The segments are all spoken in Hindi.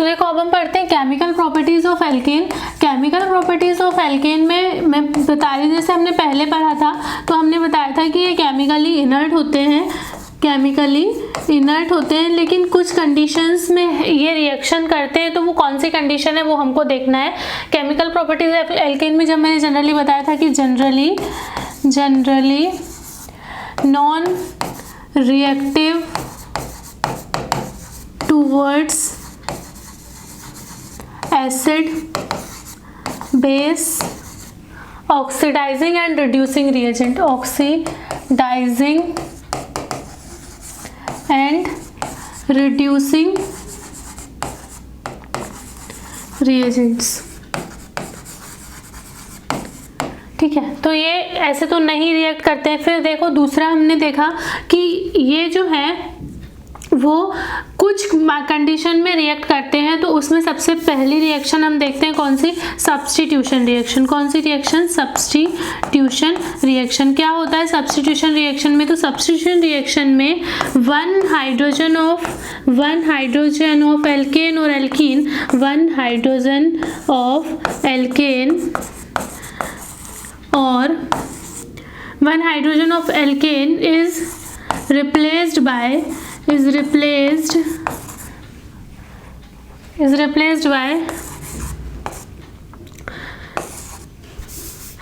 तो देखो अब हम पढ़ते हैं chemical properties of alkene. Chemical properties of alkene में मैं बता रही, जैसे हमने पहले पढ़ा था तो हमने बताया था कि ये केमिकली इनर्ट होते हैं, केमिकली इनर्ट होते हैं, लेकिन कुछ कंडीशंस में ये रिएक्शन करते हैं। तो वो कौन सी कंडीशन है वो हमको देखना है। केमिकल प्रॉपर्टीज ऑफ एल्केन में जब मैंने जनरली बताया था कि generally non reactive towards acid base oxidising and reducing reagent, oxidising and reducing reagents. ठीक है, तो ये ऐसे तो नहीं रिएक्ट करते हैं। फिर देखो दूसरा हमने देखा कि ये जो है वो कुछ कंडीशन में रिएक्ट करते हैं। तो उसमें सबसे पहली रिएक्शन हम देखते हैं कौन सी, सब्स्टिट्यूशन रिएक्शन। कौन सी रिएक्शन, सब्स्टिट्यूशन रिएक्शन। क्या होता है सब्स्टिट्यूशन रिएक्शन में, तो सब्स्टिट्यूशन रिएक्शन में वन हाइड्रोजन ऑफ एल्केन और alkene, one hydrogen of alkene और one hydrogen of alkane is replaced by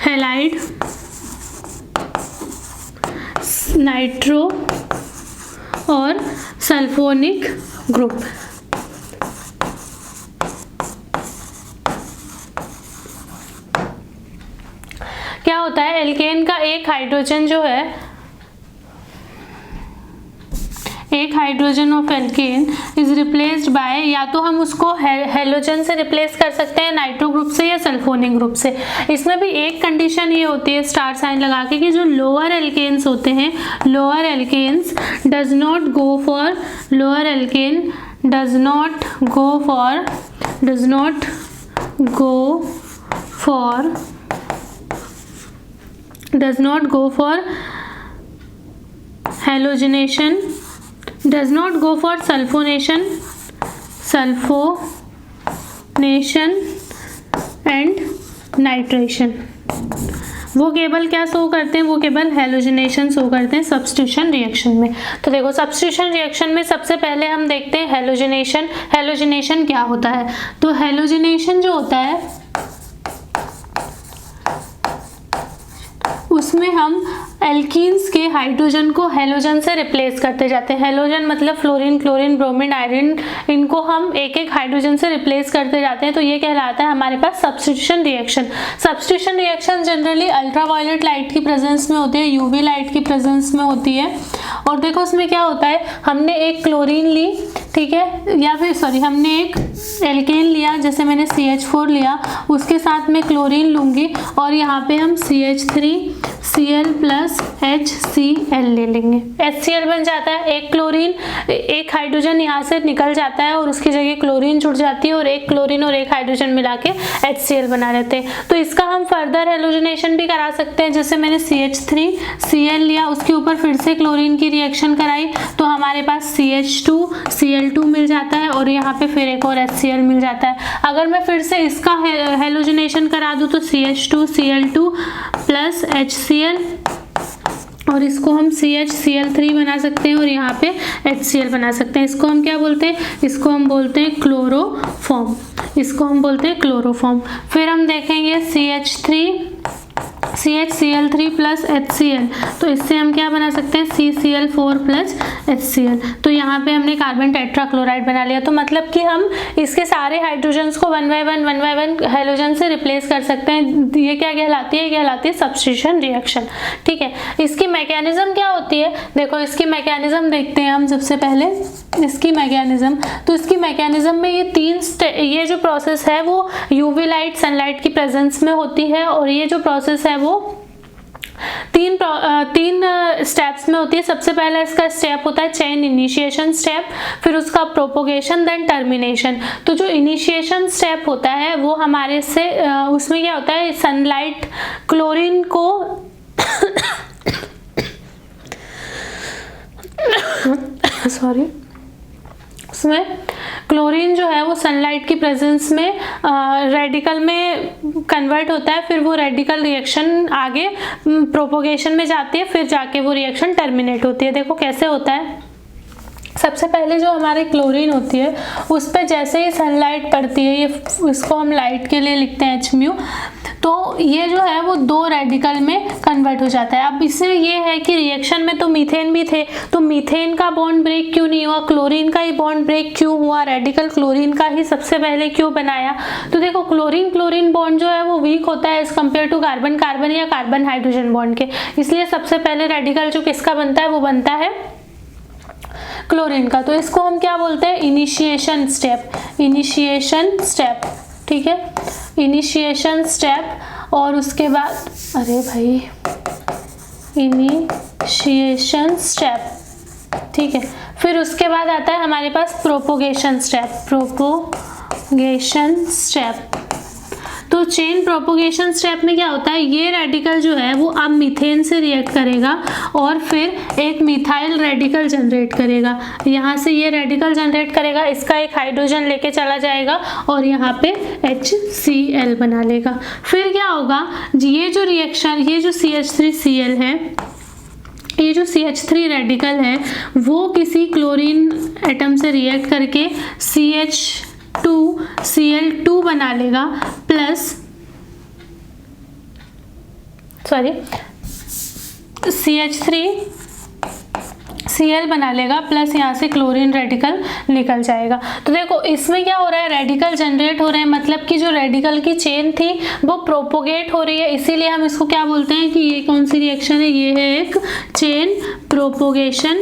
halide, nitro और सल्फोनिक ग्रुप। क्या होता है, एल्केन का एक हाइड्रोजन जो है, एक hydrogen of alkene is replaced by, या तो हम उसको हेलोजन से रिप्लेस कर सकते हैं, नाइट्रो ग्रुप से या सल्फोनिक ग्रुप से। इसमें भी एक कंडीशन ये होती है स्टार साइन लगा के कि जो लोअर एल्केन्स होते हैं, lower alkanes does not go for halogenation, does not go for sulfonation and nitration। वो केवल क्या शो करते हैं, वो केवल हेलोजिनेशन शो करते हैं सब्स्टिट्यूशन रिएक्शन में। तो देखो सब्स्टिट्यूशन रिएक्शन में सबसे पहले हम देखते हैं हेलोजिनेशन। हेलोजिनेशन क्या होता है, तो हेलोजिनेशन जो होता है उसमें हम एल्कीन्स के हाइड्रोजन को हेलोजन से रिप्लेस करते जाते हैं। हेलोजन मतलब फ्लोरीन, क्लोरीन, ब्रोमीन, आयरन, इनको हम एक एक हाइड्रोजन से रिप्लेस करते जाते हैं। तो ये कहलाता है हमारे पास substitution reaction. Substitution reaction generally ultraviolet light की प्रेजेंस में होती है, यूवी लाइट की प्रेजेंस में होती है। और देखो उसमें क्या होता है, हमने एक क्लोरीन ली, ठीक है, या फिर सॉरी हमने एक एल्केन लिया, जैसे मैंने CH4 लिया, उसके साथ में क्लोरीन लूँगी और यहाँ पे हम CH3Cl प्लस HCl ले लेंगे। HCl बन जाता है, एक क्लोरीन, एक हाइड्रोजन यहाँ से निकल जाता है और उसकी जगह क्लोरीन जुड़ जाती है और एक क्लोरीन और एक हाइड्रोजन मिला के HCl बना लेते हैं। तो इसका हम फर्दर हेलोजिनेशन भी करा सकते हैं। जैसे मैंने CH3Cl लिया, उसके ऊपर फिर से क्लोरीन की रिएक्शन कराई तो हमारे पास CH2Cl2 मिल जाता है और यहाँ पे फिर एक और HCl मिल जाता है। अगर मैं फिर से इसका हेलोजिनेशन करा दूँ तो CH2Cl2 प्लस HCl और इसको हम CHCl3 बना सकते हैं और यहाँ पे HCl बना सकते हैं। इसको हम क्या बोलते हैं, इसको हम बोलते हैं क्लोरोफॉर्म, इसको हम बोलते हैं क्लोरोफॉर्म। फिर हम देखेंगे CHCl3 प्लस HCl, तो इससे हम क्या बना सकते हैं, CCl4 प्लस HCl। तो यहाँ पे हमने कार्बन टेट्राक्लोराइड बना लिया। तो मतलब कि हम इसके सारे हाइड्रोजन्स को वन बाय वन हेलोजन से रिप्लेस कर सकते हैं। ये क्या कहलाती है, ये कहलाती है सब्स्टिट्यूशन रिएक्शन। ठीक है, इसकी मैकेनिज्म क्या होती है, देखो इसकी मैकेनिज्म देखते हैं हम सबसे पहले। इसकी मैकेनिज्म, तो इसकी मैकेनिज्म में ये जो प्रोसेस है वो यूवी लाइट, सनलाइट की प्रेजेंस में होती है और ये जो प्रोसेस है वो तीन स्टेप्स में होती है। सबसे पहला इसका स्टेप होता है चेन इनिशिएशन स्टेप, फिर उसका प्रोपोगेशन, देन टर्मिनेशन। तो जो इनिशिएशन स्टेप होता है वो हमारे से उसमें क्या होता है, सनलाइट क्लोरीन को उसमें क्लोरीन जो है वो सनलाइट की प्रेजेंस में रेडिकल में कन्वर्ट होता है, फिर वो रेडिकल रिएक्शन आगे प्रोपोगेशन में जाती है, फिर जाके वो रिएक्शन टर्मिनेट होती है। देखो कैसे होता है। सबसे पहले जो हमारी क्लोरीन होती है उस पर जैसे ही सनलाइट पड़ती है, ये इसको हम लाइट के लिए लिखते हैं Hµ, तो ये जो है वो 2 रेडिकल में कन्वर्ट हो जाता है। अब इससे ये है कि रिएक्शन में तो मीथेन भी थे, तो मीथेन का बॉन्ड ब्रेक क्यों नहीं हुआ, क्लोरीन का ही बॉन्ड ब्रेक क्यों हुआ, रेडिकल क्लोरीन का ही सबसे पहले क्यों बनाया। तो देखो क्लोरीन क्लोरीन बॉन्ड जो है वो वीक होता है as compared to carbon carbon या कार्बन हाइड्रोजन बॉन्ड के, इसलिए सबसे पहले रेडिकल जो किसका बनता है वो बनता है क्लोरीन का। तो इसको हम क्या बोलते हैं, इनिशिएशन स्टेप, इनिशिएशन स्टेप, ठीक है, इनिशिएशन स्टेप। और उसके बाद अरे भाई इनिशिएशन स्टेप, ठीक है। फिर उसके बाद आता है हमारे पास प्रोपोगेशन स्टेप, प्रोपोगेशन स्टेप। तो चेन प्रोपोगेशन स्टेप में क्या होता है, ये रेडिकल जो है वो अब मीथेन से रिएक्ट करेगा और फिर एक मिथाइल रेडिकल जनरेट करेगा। यहाँ से ये रेडिकल जनरेट करेगा, इसका एक हाइड्रोजन लेके चला जाएगा और यहाँ पे HCl बना लेगा। फिर क्या होगा, ये जो रिएक्शन, ये जो CH3Cl है, ये जो CH3 रेडिकल है वो किसी क्लोरीन एटम से रिएक्ट करके CH2Cl2 बना लेगा प्लस CH3Cl बना लेगा प्लस यहाँ से क्लोरीन रेडिकल निकल जाएगा। तो देखो इसमें क्या हो रहा है, रेडिकल जनरेट हो रहे हैं, मतलब कि जो रेडिकल की चेन थी वो प्रोपोगेट हो रही है, इसीलिए हम इसको क्या बोलते हैं कि ये कौन सी रिएक्शन है, ये है एक chain propagation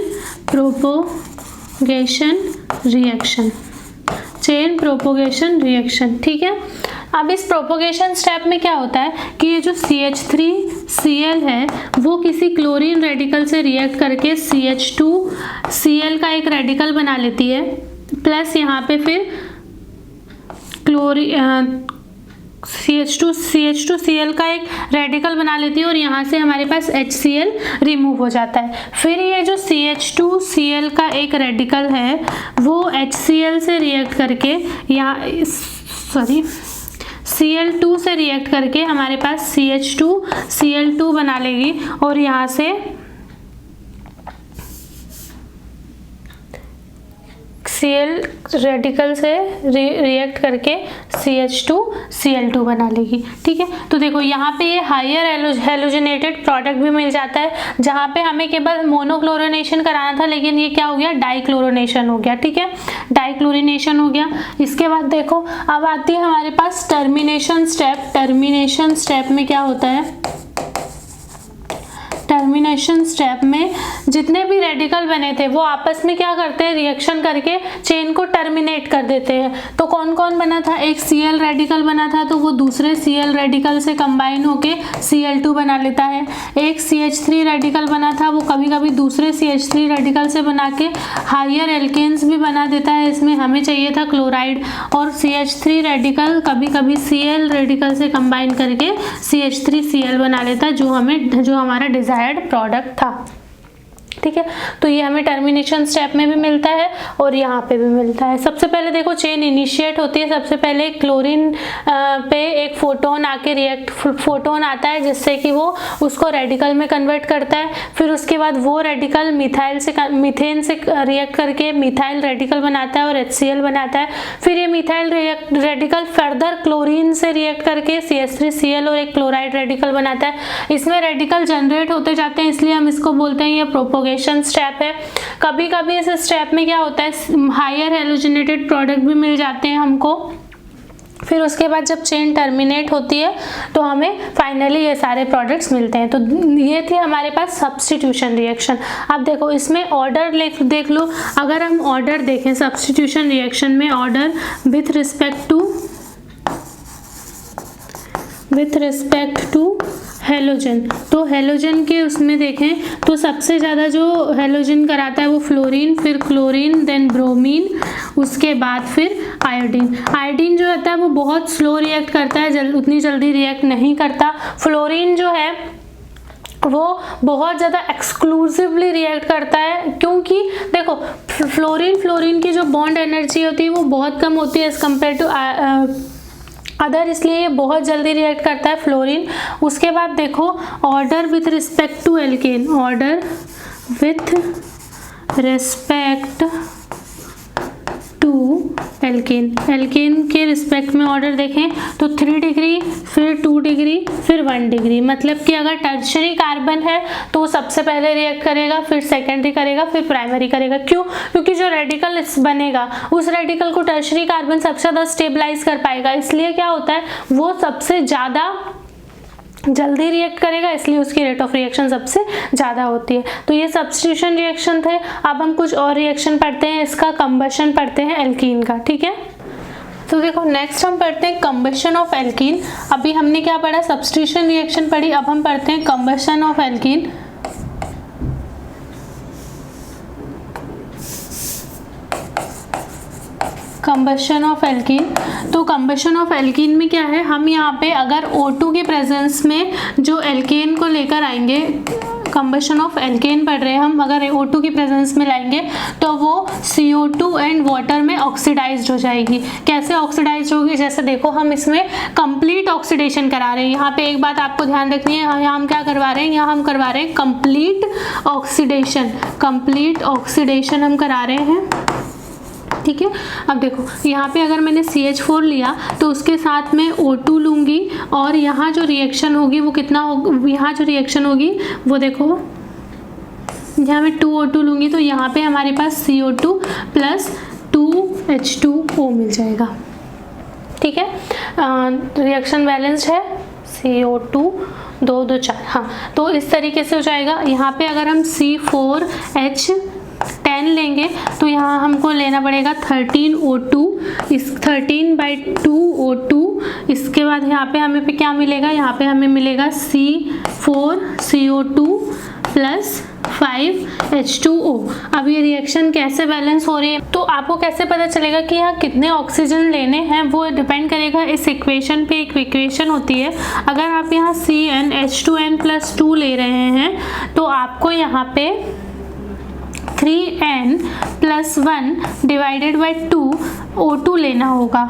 reaction, chain propagation reaction, ठीक है। अब इस प्रोपोगेशन स्टेप में क्या होता है कि ये जो CH3Cl है वो किसी क्लोरीन रेडिकल से रिएक्ट करके CH2Cl का एक रेडिकल बना लेती है, प्लस यहाँ पे फिर CH2Cl का एक रेडिकल बना लेती है और यहाँ से हमारे पास HCl रिमूव हो जाता है। फिर ये जो CH2Cl का एक रेडिकल है वो HCl से रिएक्ट करके Cl2 से रिएक्ट करके हमारे पास CH2Cl2 बना लेगी और यहाँ से Cl रेडिकल से रिएक्ट करके CH2Cl2 बना लेगी, ठीक है। तो देखो यहाँ पे ये हायर हेलोजनेटेड प्रोडक्ट भी मिल जाता है, जहाँ पे हमें केवल मोनोक्लोरिनेशन कराना था लेकिन ये क्या हो गया, डाइक्लोरिनेशन हो गया, ठीक है, डाइक्लोरिनेशन हो गया। इसके बाद देखो अब आती है हमारे पास टर्मिनेशन स्टेप। टर्मिनेशन स्टेप में क्या होता है, टर्मिनेशन स्टेप में जितने भी रेडिकल बने थे वो आपस में क्या करते हैं, रिएक्शन करके चेन को टर्मिनेट कर देते हैं। तो कौन कौन बना था, एक Cl रेडिकल बना था तो वो दूसरे Cl रेडिकल से कंबाइन होके Cl2 बना लेता है। एक CH3 रेडिकल बना था, वो कभी कभी दूसरे CH3 रेडिकल से बना के हायर एल्केन्स भी बना देता है, इसमें हमें चाहिए था क्लोराइड। और CH3 रेडिकल कभी कभी Cl रेडिकल से कंबाइन करके CH3Cl बना लेता है, जो हमारा डिजायर्ड प्रोडक्ट था, ठीक है। तो ये हमें टर्मिनेशन स्टेप में भी मिलता है और यहाँ पे भी मिलता है। सबसे पहले देखो चेन इनिशिएट होती है, सबसे पहले क्लोरीन पे एक फोटोन आके फोटोन आता है जिससे कि वो उसको रेडिकल में कन्वर्ट करता है। फिर उसके बाद वो रेडिकल मीथेन से रिएक्ट करके मिथाइल रेडिकल बनाता है और HCl बनाता है। फिर ये मिथाइल रेडिकल फर्दर क्लोरीन से रिएक्ट करके CH3Cl और एक क्लोराइड रेडिकल बनाता है। इसमें रेडिकल जनरेट होते जाते हैं, इसलिए हम इसको बोलते हैं ये प्रोपोगेशन स्टेप है। कभी कभी इस स्टेप में क्या होता है, हायर हेलोजनेटेड प्रोडक्ट भी मिल जाते हैं हमको। फिर उसके बाद जब चेन टर्मिनेट होती है तो हमें फाइनली ये सारे प्रोडक्ट्स मिलते हैं। तो ये थी हमारे पास सब्स्टिट्यूशन रिएक्शन। अब देखो इसमें ऑर्डर देख लो, अगर हम ऑर्डर देखें सब्स्टिट्यूशन रिएक्शन में, order with respect to halogen, तो हेलोजन के उसमें देखें तो सबसे ज़्यादा जो हेलोजन कराता है वो फ्लोरीन, फिर क्लोरीन, देन ब्रोमीन, उसके बाद फिर आयोडीन। आयोडीन जो होता है वो बहुत स्लो रिएक्ट करता है, उतनी जल्दी रिएक्ट नहीं करता। फ्लोरीन जो है वो बहुत ज़्यादा एक्सक्लूसिवली रिएक्ट करता है, क्योंकि देखो फ्लोरीन की जो बॉन्ड एनर्जी होती है वो बहुत कम होती है एज़ कम्पेयर टू अदर, इसलिए ये बहुत जल्दी रिएक्ट करता है फ्लोरीन। उसके बाद देखो order with respect to alkane, order with respect to alkane के रिस्पेक्ट में ऑर्डर देखें तो 3 डिग्री, फिर 2 डिग्री, फिर 1 डिग्री। मतलब कि अगर टर्शरी कार्बन है तो वो सबसे पहले रिएक्ट करेगा, फिर सेकेंडरी करेगा, फिर प्राइमरी करेगा। क्यों? क्योंकि जो रेडिकल बनेगा उस रेडिकल को टर्शरी कार्बन सबसे ज़्यादा स्टेबलाइज कर पाएगा, इसलिए क्या होता है वो सबसे ज़्यादा जल्दी रिएक्ट करेगा, इसलिए उसकी रेट ऑफ रिएक्शन सबसे ज़्यादा होती है। तो ये सब्स्टिट्यूशन रिएक्शन थे। अब हम कुछ और रिएक्शन पढ़ते हैं, इसका कंबशन पढ़ते हैं एल्कीन का, ठीक है। तो देखो नेक्स्ट हम पढ़ते हैं कंबशन ऑफ एल्कीन। अभी हमने क्या पढ़ा? सब्स्टिट्यूशन रिएक्शन पढ़ी, अब हम पढ़ते हैं combustion of alkene. Combustion of alkene. तो कंबशन ऑफ एल्कीन में क्या है, हम यहाँ पे अगर O2 के प्रेजेंस में जो एल्केन को लेकर आएंगे, कंबशन ऑफ एल्केन पढ़ रहे हैं हम, अगर O2 की प्रेजेंस में लाएंगे तो वो CO2 एंड वाटर में ऑक्सीडाइज्ड हो जाएगी। कैसे ऑक्सीडाइज्ड होगी? जैसे देखो हम इसमें कंप्लीट ऑक्सीडेशन करा रहे हैं। यहाँ पे एक बात आपको ध्यान रखनी है, यहाँ हम क्या करवा रहे हैं, यहाँ हम करवा रहे हैं कंप्लीट ऑक्सीडेशन, कंप्लीट ऑक्सीडेशन हम करा रहे हैं, ठीक है। अब देखो यहाँ पे अगर मैंने CH4 लिया तो उसके साथ में O2 लूँगी और यहाँ जो रिएक्शन होगी वो कितना होगा, यहाँ जो रिएक्शन होगी वो देखो, यहाँ मैं 2O2 लूँगी तो यहाँ पे हमारे पास CO2 प्लस 2H2O मिल जाएगा, ठीक है। रिएक्शन बैलेंस्ड है, CO2 2 2 4, हाँ। तो इस तरीके से हो जाएगा। यहाँ पे अगर हम C4H10 लेंगे तो यहाँ हमको लेना पड़ेगा 13O2, इस 13/2O2। इसके बाद यहाँ पे हमें पे क्या मिलेगा, यहाँ पे हमें मिलेगा C4CO2 प्लस 5H2O। अब ये रिएक्शन कैसे बैलेंस हो रही है, तो आपको कैसे पता चलेगा कि यहाँ कितने ऑक्सीजन लेने हैं, वो डिपेंड करेगा इस इक्वेशन पे। एक इक्वेशन होती है, अगर आप यहाँ CnH2n+2 ले रहे हैं तो आपको यहाँ पे 3n+1 डिवाइडेड बाई 2 O2 लेना होगा,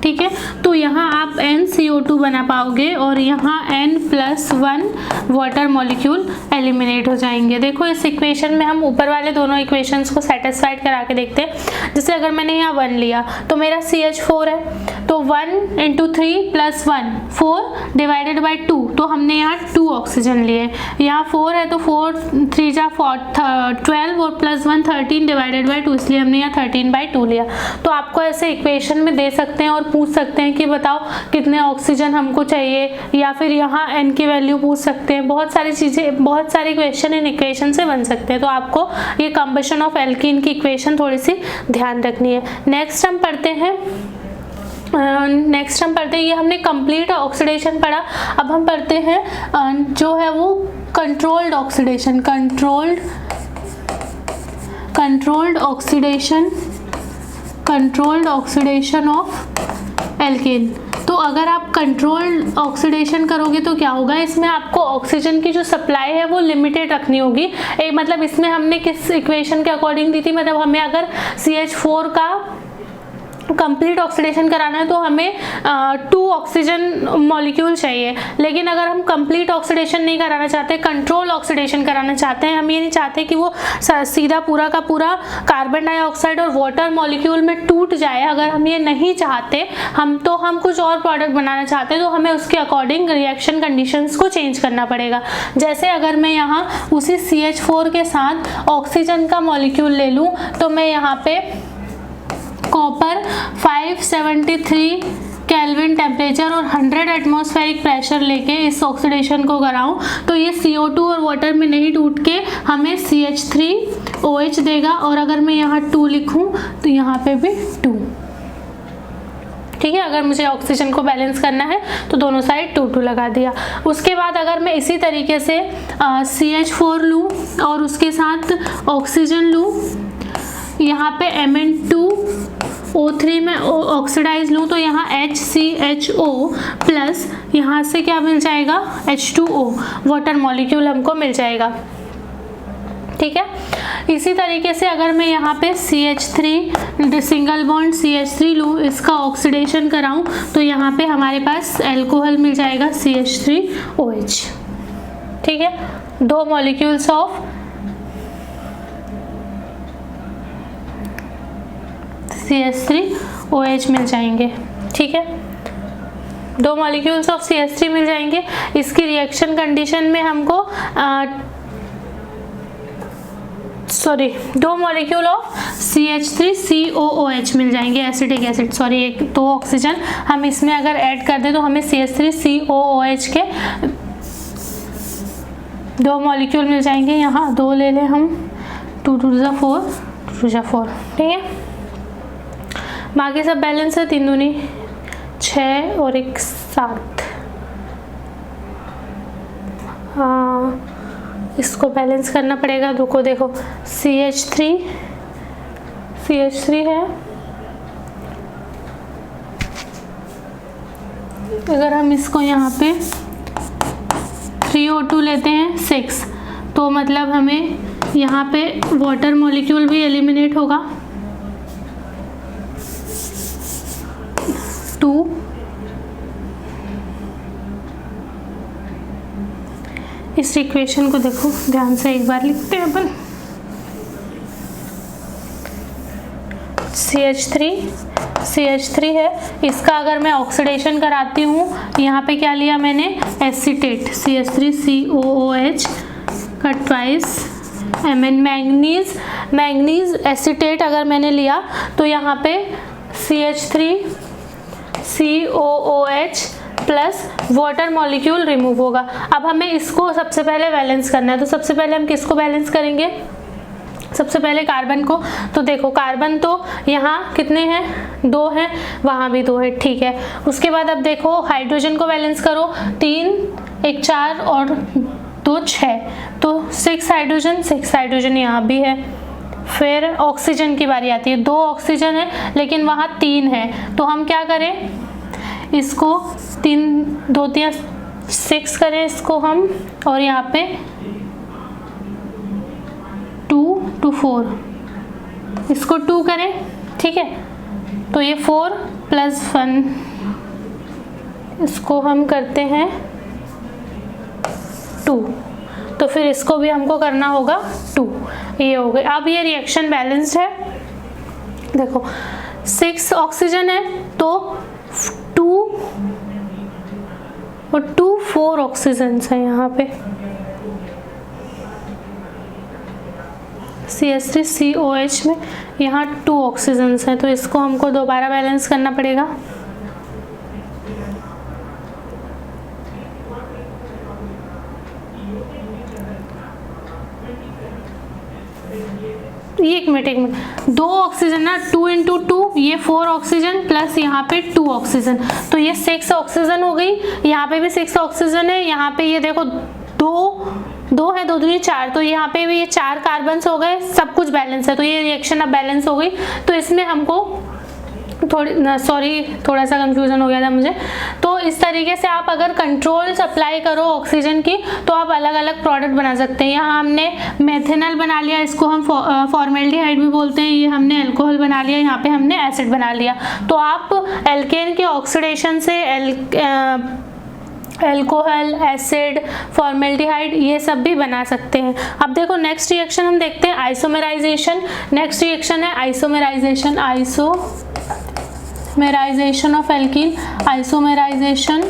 ठीक है। तो यहाँ आप NCO2 बना पाओगे और यहाँ n+1 वाटर मॉलिक्यूल एलिमिनेट हो जाएंगे। देखो इस इक्वेशन में हम ऊपर वाले दोनों इक्वेशंस को सेटिस्फाइड करा के देखते हैं। जैसे अगर मैंने यहाँ 1 लिया तो मेरा CH4 है, तो 1 × 3 + 1 4 डिवाइडेड बाई 2, तो हमने यहाँ 2 ऑक्सीजन लिए। यहाँ 4 है तो 4 3 जा 12 और +1 13 डिवाइडेड बाई 2, इसलिए हमने यहाँ 13/2 लिया। तो आपको ऐसे इक्वेशन में दे सकते हैं और पूछ सकते हैं कि बताओ कितने ऑक्सीजन हमको चाहिए, या फिर यहाँ n की वैल्यू पूछ सकते हैं। बहुत सारी चीज़ें, बहुत सारे क्वेश्चन इन इक्वेशन से बन सकते हैं। तो आपको ये कंबशन ऑफ एल्कीन की इक्वेशन थोड़ी सी ध्यान रखनी है। नेक्स्ट हम पढ़ते हैं ये हमने कंप्लीट ऑक्सीडेशन पढ़ा। अब हम पढ़ते हैं जो है वो controlled oxidation, controlled oxidation of alkene. तो अगर आप कंट्रोल्ड ऑक्सीडेशन करोगे तो क्या होगा, इसमें आपको ऑक्सीजन की जो सप्लाई है वो लिमिटेड रखनी होगी। मतलब इसमें हमने किस इक्वेशन के अकॉर्डिंग दी थी, मतलब हमें अगर CH4 का कंप्लीट ऑक्सीडेशन कराना है तो हमें 2 ऑक्सीजन मॉलिक्यूल चाहिए। लेकिन अगर हम कंप्लीट ऑक्सीडेशन नहीं कराना चाहते, कंट्रोल ऑक्सीडेशन कराना चाहते हैं, हम ये नहीं चाहते कि वो सीधा पूरा का पूरा कार्बन डाइऑक्साइड और वाटर मॉलिक्यूल में टूट जाए, अगर हम ये नहीं चाहते, हम कुछ और प्रोडक्ट बनाना चाहते हैं, तो हमें उसके अकॉर्डिंग रिएक्शन कंडीशंस को चेंज करना पड़ेगा। जैसे अगर मैं यहाँ उसी CH4 के साथ ऑक्सीजन का मॉलिक्यूल ले लूँ तो मैं यहाँ पे कॉपर 573 केल्विन टेम्परेचर और 100 एटमॉस्फेरिक प्रेशर लेके इस ऑक्सीडेशन को कराऊं तो ये CO2 और वाटर में नहीं टूट के हमें CH3OH देगा। और अगर मैं यहाँ 2 लिखूं तो यहाँ पे भी 2, ठीक है। अगर मुझे ऑक्सीजन को बैलेंस करना है तो दोनों साइड 2 2 लगा दिया। उसके बाद अगर मैं इसी तरीके से CH4 लूँ और उसके साथ ऑक्सीजन लूँ, यहाँ पे Mn2 O3 में ऑक्सीडाइज लूँ तो यहाँ HCHO प्लस यहाँ से क्या मिल जाएगा, H2O, वाटर मॉलिक्यूल हमको मिल जाएगा। ठीक है, इसी तरीके से अगर मैं यहाँ पे CH3 सिंगल बॉन्ड CH3 लूँ, इसका ऑक्सीडेशन कराऊँ तो यहाँ पे हमारे पास अल्कोहल मिल जाएगा CH3OH। ठीक है, 2 मॉलिक्यूल्स ऑफ CH3OH मिल जाएंगे। ठीक है, 2 मॉलिक्यूल्स ऑफ CH3 मिल जाएंगे। इसकी रिएक्शन कंडीशन में हमको 2 मॉलिक्यूल ऑफ CH3COOH मिल जाएंगे, एसिटिक एसिड। एक 2 ऑक्सीजन हम इसमें अगर ऐड कर दें तो हमें CH3COOH के 2 मॉलिक्यूल मिल जाएंगे। यहाँ 2 ले लें हम, 2 2 जा 4, 2 जा 4। ठीक है, बाकी सब बैलेंस है, 3 दूनी 6 और 1 7। हाँ, इसको बैलेंस करना पड़ेगा। रुको, देखो CH3 है, अगर हम इसको यहाँ पे 3O2 लेते हैं 6, तो मतलब हमें यहाँ पे वाटर मॉलिक्यूल भी एलिमिनेट होगा 2। इस इक्वेशन को देखो ध्यान से, एक बार लिखते हैं अपन। CH3 है, इसका अगर मैं ऑक्सीडेशन कराती हूँ, यहाँ पे क्या लिया मैंने, एसीटेट CH3COOH का ट्वाइस Mn, मैंगनीज एसीटेट अगर मैंने लिया तो यहाँ पे CH3COOH plus water molecule remove होगा। अब हमें इसको सबसे पहले बैलेंस करना है, तो सबसे पहले हम किसको बैलेंस करेंगे, सबसे पहले कार्बन को। तो देखो कार्बन तो यहाँ कितने हैं, 2 हैं, वहाँ भी 2 है। ठीक है, उसके बाद अब देखो हाइड्रोजन को बैलेंस करो, 3 1 4 और 2 6, तो 6 हाइड्रोजन यहाँ भी है। फिर ऑक्सीजन की बारी आती है, 2 ऑक्सीजन है लेकिन वहाँ 3 है, तो हम क्या करें, इसको 3 2 3 6 करें इसको हम, और यहाँ पे 2 2 4, इसको 2 करें। ठीक है, तो ये 4 + 1, इसको हम करते हैं 2, तो फिर इसको भी हमको करना होगा 2। ये हो गए। अब ये रिएक्शन बैलेंस्ड है। देखो 6 ऑक्सीजन है तो 2 और 2 4 ऑक्सीजन है यहाँ पे। CH3COH में यहाँ 2 ऑक्सीजन हैं, तो इसको हमको दोबारा बैलेंस करना पड़ेगा। एक मिनट 2 ऑक्सीजन ना, 2 × 2 ये 4 ऑक्सीजन प्लस यहाँ पे 2 ऑक्सीजन, तो ये 6 ऑक्सीजन हो गई। यहाँ पे भी 6 ऑक्सीजन है, यहाँ पे ये देखो 2 है, 2 दूनी 4, तो यहाँ पे भी ये 4 कार्बन हो गए, सब कुछ बैलेंस है। तो ये रिएक्शन अब बैलेंस हो गई। तो इसमें हमको थोड़ा सा कंफ्यूजन हो गया था मुझे। तो इस तरीके से आप अगर कंट्रोल्स अप्लाई करो ऑक्सीजन की, तो आप अलग अलग प्रोडक्ट बना सकते हैं। यहाँ हमने मेथेनॉल बना लिया, इसको हम फॉर्मेल्डिहाइड भी बोलते हैं। ये हमने अल्कोहल बना लिया, यहाँ पे हमने एसिड बना लिया। तो आप एल्केन के ऑक्सीडेशन से अल्कोहल, एसिड, फॉर्मेल्डिहाइड ये सब भी बना सकते हैं। अब देखो नेक्स्ट रिएक्शन हम देखते हैं, आइसोमेराइजेशन। नेक्स्ट रिएक्शन है isomerisation of alkene, isomerisation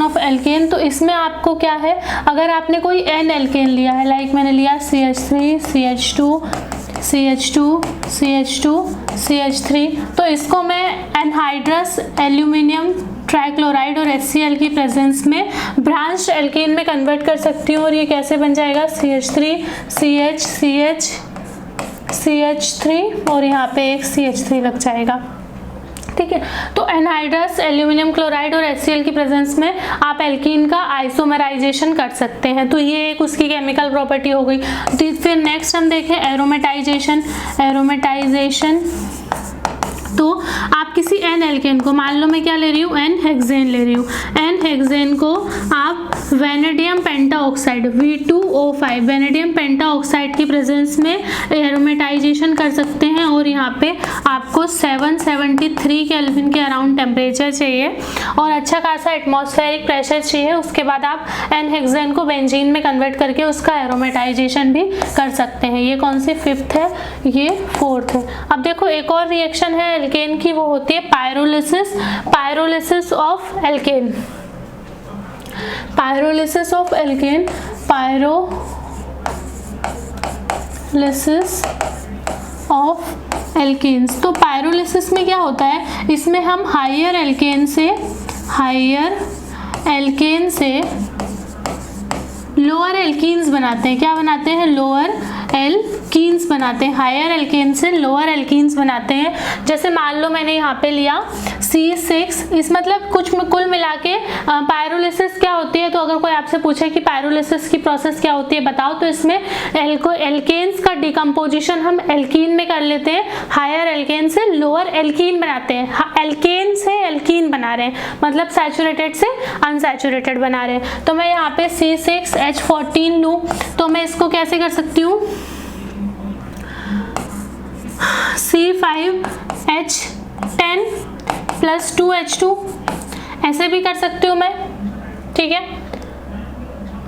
of alkene. तो इसमें आपको क्या है, अगर आपने कोई एन एल्केन लिया है, लाइक मैंने लिया CH3 CH2 CH3, तो इसको मैं एनहाइड्रस एल्यूमिनियम ट्राइक्लोराइड और HCl की प्रेजेंस में ब्रांच्ड एल्केन में कन्वर्ट कर सकती हूँ। और ये कैसे बन जाएगा, CH3 और यहाँ पे एक CH3 लग जाएगा। ठीक है। तो एनहाइड्रस एल्यूमिनियम क्लोराइड और HCl की प्रेजेंस में आप एल्कीन का आइसोमराइजेशन कर सकते हैं। तो ये एक उसकी केमिकल प्रॉपर्टी हो गई। तो फिर नेक्स्ट हम देखें एरोमेटाइजेशन। एरोमेटाइजेशन तो आप किसी एन एल्केन को, मान लो मैं क्या ले रही हूँ, एन हेक्सेन ले रही हूँ। एन हेक्सेन को आप vanadium pentoxide V2O5 vanadium pentoxide की प्रेजेंस में एरोमेटाइजेशन कर सकते हैं और यहाँ पे आपको 773 केल्विन के अराउंड टेम्परेचर चाहिए और अच्छा खासा एटमॉस्फेरिक प्रेशर चाहिए। उसके बाद आप एन हेक्सेन को बेंजीन में कन्वर्ट करके उसका एरोमेटाइजेशन भी कर सकते हैं। ये कौन सी फिफ्थ है, ये फोर्थ है। अब देखो एक और रिएक्शन है एल्केन की, वो होती है pyrolysis. Pyrolysis of alkane, pyrolysis of alkane, pyrolysis of alkanes. तो पायरोलिसिस में क्या होता है, इसमें हम हायर एल्केन से लोअर एल्कीन्स बनाते हैं। क्या बनाते हैं, लोअर एल्कीन्स बनाते हैं। हायर एल्केन से लोअर एल्कीन्स बनाते हैं। जैसे मान लो मैंने यहाँ पे लिया C6, इस मतलब कुछ कुल मिला के पायरोलिसिस क्या होती है। तो अगर कोई आपसे पूछे कि पायरोलिसिस की प्रोसेस क्या होती है बताओ, तो इसमें एल्केन्स का डिकम्पोजिशन हम एल्कीन में कर लेते हैं। हायर एल्केन से लोअर एल्कीन बनाते हैं। एल्केन से एल्कीन बना रहे हैं, मतलब सैचुरेटेड से अनसैचुरेटेड बना रहे हैं। तो मैं यहाँ पे C6H14 लूँ, तो मैं इसको कैसे कर सकती हूँ, C5H10 + 2H2 ऐसे भी कर सकती हूँ मैं, ठीक है।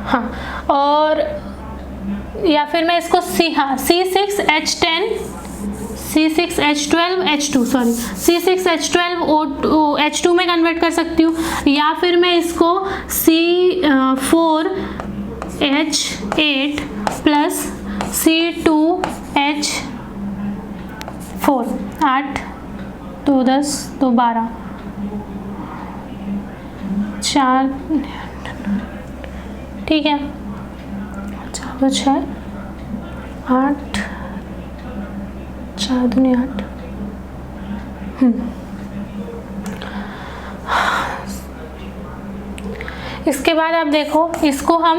हाँ, और या फिर मैं इसको C6H10 C6H12H2 सॉरी C6H12H2 में कन्वर्ट कर सकती हूँ, या फिर मैं इसको C4H8 + C2H4 8 2 10 2 12 4, ठीक है, 4 2 6 8 4 2 8। इसके बाद आप देखो, इसको हम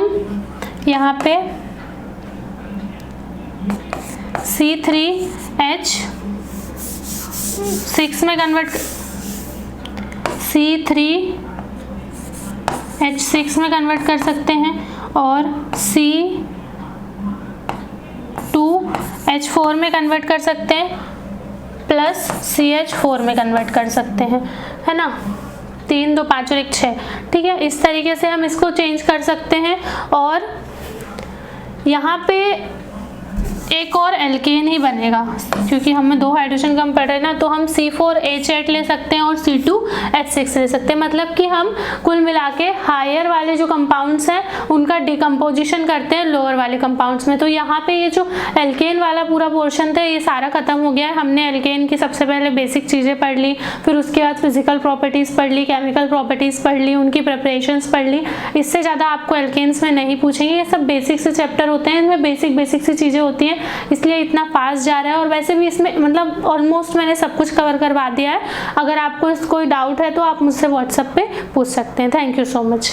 यहाँ पे C3H6 में कन्वर्ट, C3H6 में कन्वर्ट कर सकते हैं और C2H4 में कन्वर्ट कर सकते हैं प्लस CH4 में कन्वर्ट कर सकते हैं, है ना। 3 2 5 और 1 6, ठीक है। इस तरीके से हम इसको चेंज कर सकते हैं। और यहाँ पे एक और एल्केन ही बनेगा, क्योंकि हमें 2 हाइड्रोजन कम पड़ रहे हैं ना, तो हम C4H8 ले सकते हैं और C2H6 ले सकते हैं। मतलब कि हम कुल मिला के हायर वाले जो कंपाउंड्स हैं उनका डिकम्पोजिशन करते हैं लोअर वाले कंपाउंड्स में। तो यहाँ पे ये जो एल्केन वाला पूरा पोर्शन था ये सारा खत्म हो गया है। हमने एल्केन की सबसे पहले बेसिक चीज़ें पढ़ ली, फिर उसके बाद फिजिकल प्रॉपर्टीज़ पढ़ ली, केमिकल प्रॉपर्टीज़ पढ़ ली, उनकी प्रिपरेशंस पढ़ ली। इससे ज़्यादा आपको एल्केन्स में नहीं पूछेंगे, ये सब बेसिक से चैप्टर होते हैं, इनमें बेसिक सी चीज़ें होती हैं, इसलिए इतना फास्ट जा रहा है। और वैसे भी इसमें मतलब ऑलमोस्ट मैंने सब कुछ कवर करवा दिया है। अगर आपको कोई डाउट है तो आप मुझसे व्हाट्सएप पे पूछ सकते हैं। Thank you so much.